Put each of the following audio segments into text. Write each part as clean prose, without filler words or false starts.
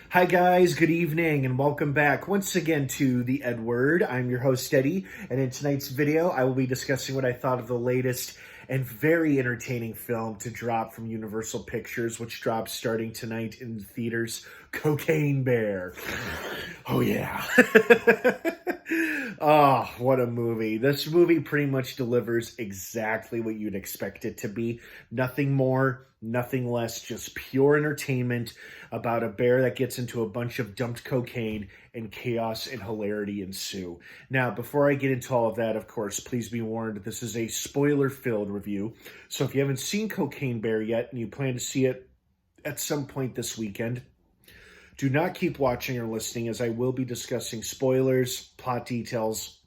Hi guys, good evening and welcome back once again to the EdWord. I'm your host Eddie, and in tonight's video I will be discussing what I thought of the latest and very entertaining film to drop from Universal Pictures, which drops starting tonight in theaters, Cocaine Bear. Oh yeah. Oh, what a movie. This movie pretty much delivers exactly what you'd expect it to be. Nothing more, nothing less, just pure entertainment about a bear that gets into a bunch of dumped cocaine and chaos and hilarity ensue. Now, before I get into all of that, of course, please be warned, this is a spoiler-filled review. So if you haven't seen Cocaine Bear yet and you plan to see it at some point this weekend, do not keep watching or listening, as I will be discussing spoilers, plot details,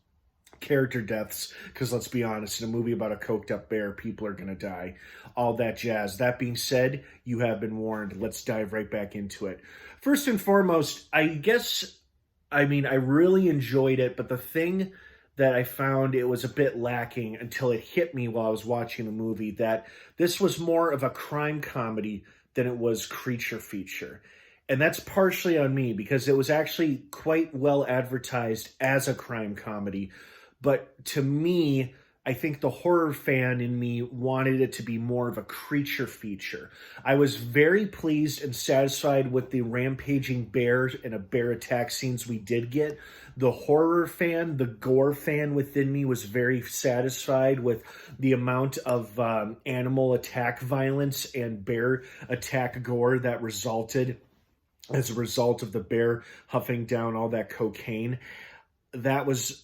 character deaths, because let's be honest, in a movie about a coked up bear, people are going to die. All that jazz. That being said, you have been warned. Let's dive right back into it. First and foremost, I really enjoyed it, but the thing that I found it was a bit lacking until it hit me while I was watching the movie, that this was more of a crime comedy than it was creature feature. And that's partially on me because it was actually quite well advertised as a crime comedy. But to me, I think the horror fan in me wanted it to be more of a creature feature. I was very pleased and satisfied with the rampaging bear and a bear attack scenes we did get. The horror fan, the gore fan within me was very satisfied with the amount of animal attack violence and bear attack gore that resulted as a result of the bear huffing down all that cocaine. That was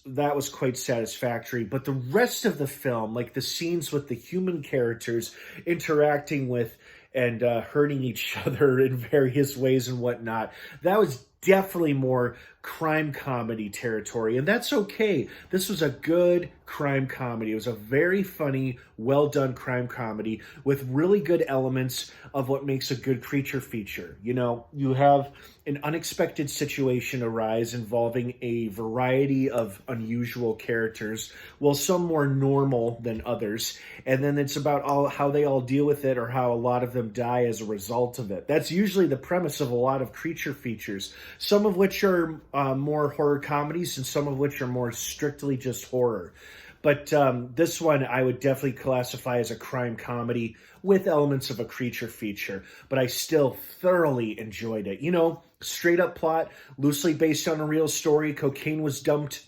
quite satisfactory. But the rest of the film, like the scenes with the human characters interacting with and hurting each other in various ways and whatnot, that was definitely more crime comedy territory. And that's okay. This was a good crime comedy. It was a very funny, well done crime comedy with really good elements of what makes a good creature feature. You know, you have an unexpected situation arise involving a variety of unusual characters, well, some more normal than others, and then it's about how they all deal with it or how a lot of them die as a result of it. That's usually the premise of a lot of creature features, some of which are more horror comedies and some of which are more strictly just horror. But this one I would definitely classify as a crime comedy with elements of a creature feature. But I still thoroughly enjoyed it. You know, straight up plot, loosely based on a real story. Cocaine was dumped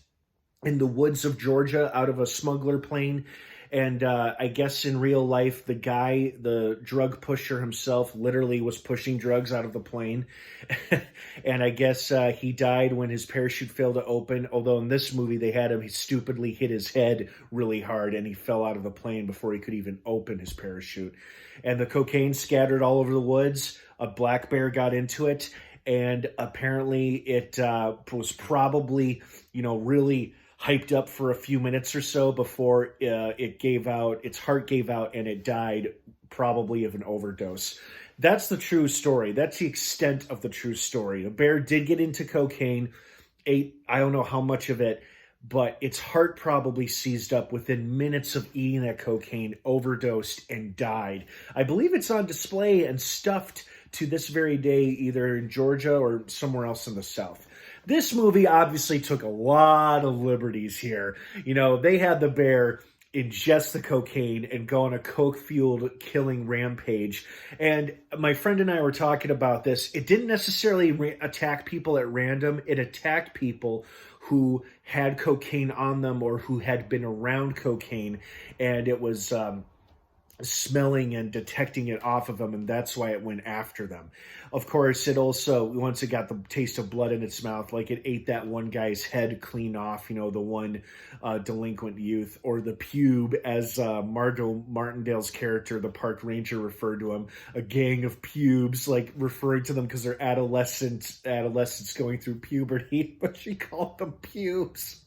in the woods of Georgia out of a smuggler plane. And I guess in real life, the guy, the drug pusher himself, literally was pushing drugs out of the plane. And I guess he died when his parachute failed to open. Although in this movie, they had him, he stupidly hit his head really hard and he fell out of the plane before he could even open his parachute. And the cocaine scattered all over the woods. A black bear got into it. And apparently it was probably, really hyped up for a few minutes or so before its heart gave out and it died, probably of an overdose. That's the true story. That's the extent of the true story. The bear did get into cocaine, ate, I don't know how much of it, but its heart probably seized up within minutes of eating that cocaine, overdosed, and died. I believe it's on display and stuffed to this very day, either in Georgia or somewhere else in the South. This movie obviously took a lot of liberties here. They had the bear ingest the cocaine and go on a coke-fueled killing rampage. And my friend and I were talking about this. It didn't necessarily attack people at random. It attacked people who had cocaine on them or who had been around cocaine. And it was smelling and detecting it off of them, and that's why it went after them. Of course, it also, once it got the taste of blood in its mouth, like it ate that one guy's head clean off, the one delinquent youth, or the pube, as Margot Martindale's character, the park ranger, referred to him, a gang of pubes, like referring to them because they're adolescents going through puberty, but she called them pubes.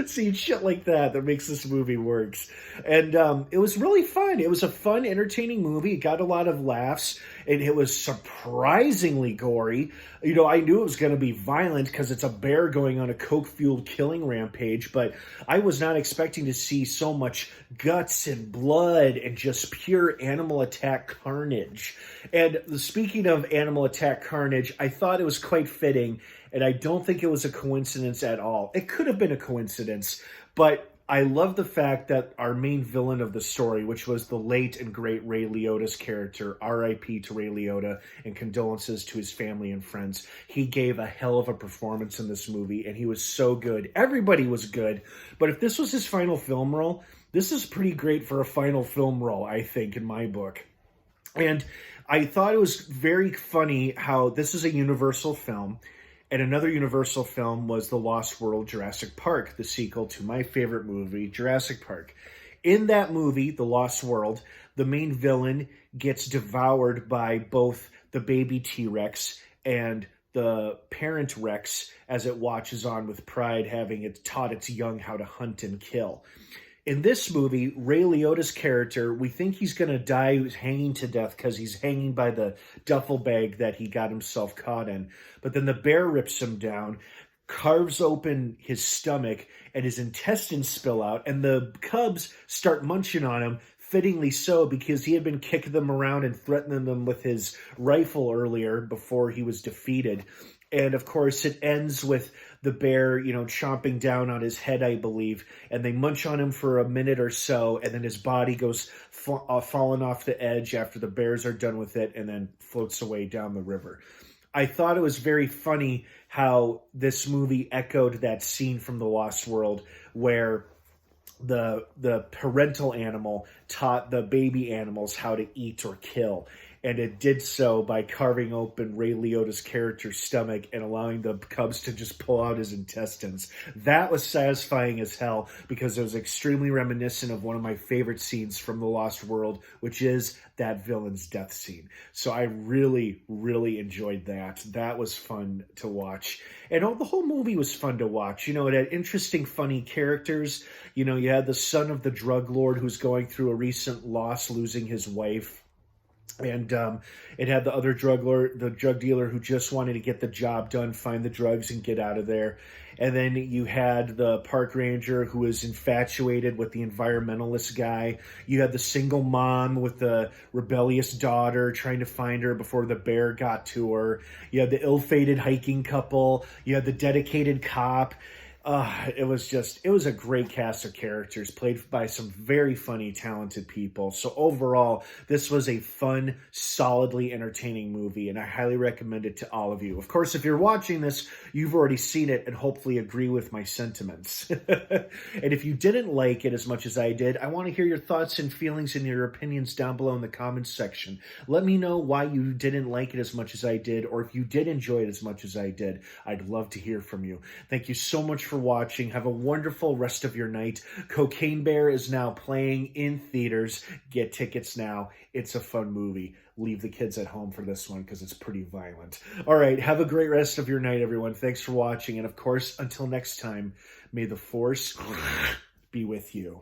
See, shit like that makes this movie works. And it was really fun. It was a fun, entertaining movie. It got a lot of laughs. and it was surprisingly gory. You know, I knew it was going to be violent because it's a bear going on a coke-fueled killing rampage, but I was not expecting to see so much guts and blood and just pure animal attack carnage. And speaking of animal attack carnage, I thought it was quite fitting, and I don't think it was a coincidence at all. It could have been a coincidence, but I love the fact that our main villain of the story, which was the late and great Ray Liotta's character, R.I.P. to Ray Liotta, and condolences to his family and friends. He gave a hell of a performance in this movie, and he was so good. Everybody was good, but if this was his final film role, this is pretty great for a final film role, I think, in my book. And I thought it was very funny how this is a Universal film. And another Universal film was The Lost World Jurassic Park, the sequel to my favorite movie, Jurassic Park. In that movie, The Lost World, the main villain gets devoured by both the baby T-Rex and the parent Rex as it watches on with pride, having it taught its young how to hunt and kill. In this movie, Ray Liotta's character, we think he's going to die hanging to death because he's hanging by the duffel bag that he got himself caught in. But then the bear rips him down, carves open his stomach, and his intestines spill out, and the cubs start munching on him, fittingly so, because he had been kicking them around and threatening them with his rifle earlier before he was defeated. And of course, it ends with the bear, you know, chomping down on his head, I believe, and they munch on him for a minute or so, and then his body goes falling off the edge after the bears are done with it, and then floats away down the river. I thought it was very funny how this movie echoed that scene from The Lost World where the parental animal taught the baby animals how to eat or kill. And it did so by carving open Ray Liotta's character's stomach and allowing the cubs to just pull out his intestines. That was satisfying as hell because it was extremely reminiscent of one of my favorite scenes from The Lost World, which is that villain's death scene. So I really, really enjoyed that. That was fun to watch. And the whole movie was fun to watch. You know, it had interesting, funny characters. You know, you had the son of the drug lord who's going through a recent loss, losing his wife. And it had the other drug lord, the drug dealer who just wanted to get the job done, find the drugs, and get out of there. And then you had the park ranger who was infatuated with the environmentalist guy. You had the single mom with the rebellious daughter trying to find her before the bear got to her. You had the ill-fated hiking couple. You had the dedicated cop. It was a great cast of characters played by some very funny, talented people. So overall, this was a fun, solidly entertaining movie, and I highly recommend it to all of you. Of course, if you're watching this, you've already seen it and hopefully agree with my sentiments. And if you didn't like it as much as I did, I want to hear your thoughts and feelings and your opinions down below in the comments section. Let me know why you didn't like it as much as I did, or if you did enjoy it as much as I did. I'd love to hear from you. Thank you so much for watching. Have a wonderful rest of your night. Cocaine Bear is now playing in theaters. Get tickets now. It's a fun movie. Leave the kids at home for this one because it's pretty violent. All right. Have a great rest of your night, everyone. Thanks for watching. And of course, until next time, may the force be with you.